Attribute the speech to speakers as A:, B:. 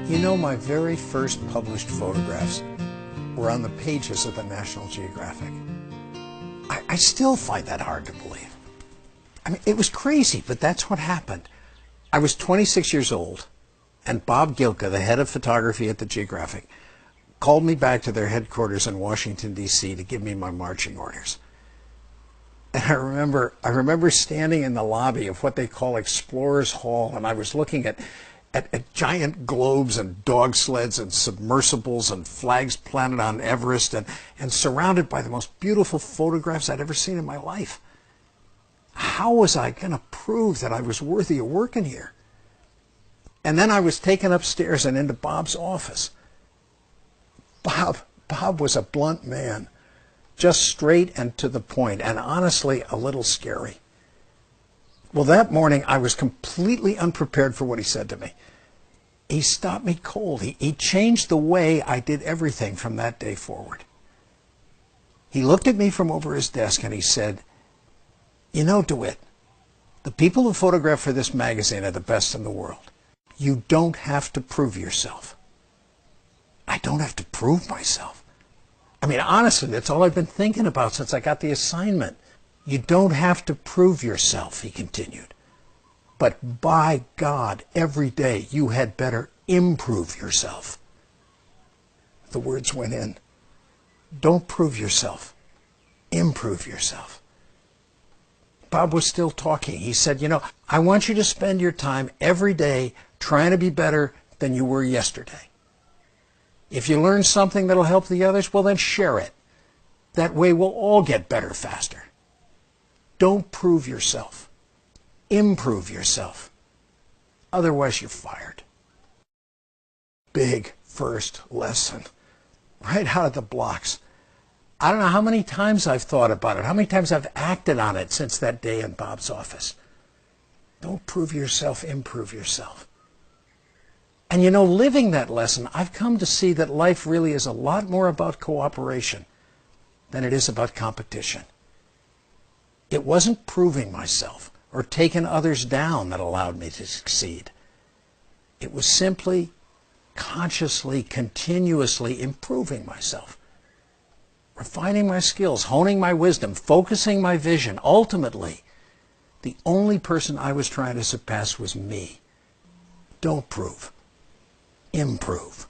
A: You know, my very first published photographs were on the pages of the National Geographic. I still find that hard to believe. I mean, it was crazy, but that's what happened. I was 26 years old, and Bob Gilka, the head of photography at the Geographic, called me back to their headquarters in Washington, D.C. to give me my marching orders. And I remember standing in the lobby of what they call Explorers Hall, and I was looking at giant globes and dog sleds and submersibles and flags planted on Everest and surrounded by the most beautiful photographs I'd ever seen in my life. How was I going to prove that I was worthy of working here? And then I was taken upstairs and into Bob's office. Bob was a blunt man, just straight and to the point, and honestly a little scary. Well, that morning I was completely unprepared for what he said to me. He stopped me cold. He changed the way I did everything from that day forward. He looked at me from over his desk and he said, "You know, DeWitt, the people who photograph for this magazine are the best in the world. You don't have to prove yourself." I don't have to prove myself. I mean, honestly, that's all I've been thinking about since I got the assignment. You don't have to prove yourself, he continued. But by God, every day you had better improve yourself. The words went in. Don't prove yourself. Improve yourself. Bob was still talking. He said, "You know, I want you to spend your time every day trying to be better than you were yesterday. If you learn something that'll help the others, well, then share it. That way we'll all get better faster. Don't prove yourself. Improve yourself. Otherwise, you're fired." Big first lesson. Right out of the blocks. I don't know how many times I've thought about it, how many times I've acted on it since that day in Bob's office. Don't prove yourself, improve yourself. And you know, living that lesson, I've come to see that life really is a lot more about cooperation than it is about competition. It wasn't proving myself or taking others down that allowed me to succeed. It was simply, consciously, continuously improving myself, refining my skills, honing my wisdom, focusing my vision. Ultimately, the only person I was trying to surpass was me. Don't prove. Improve.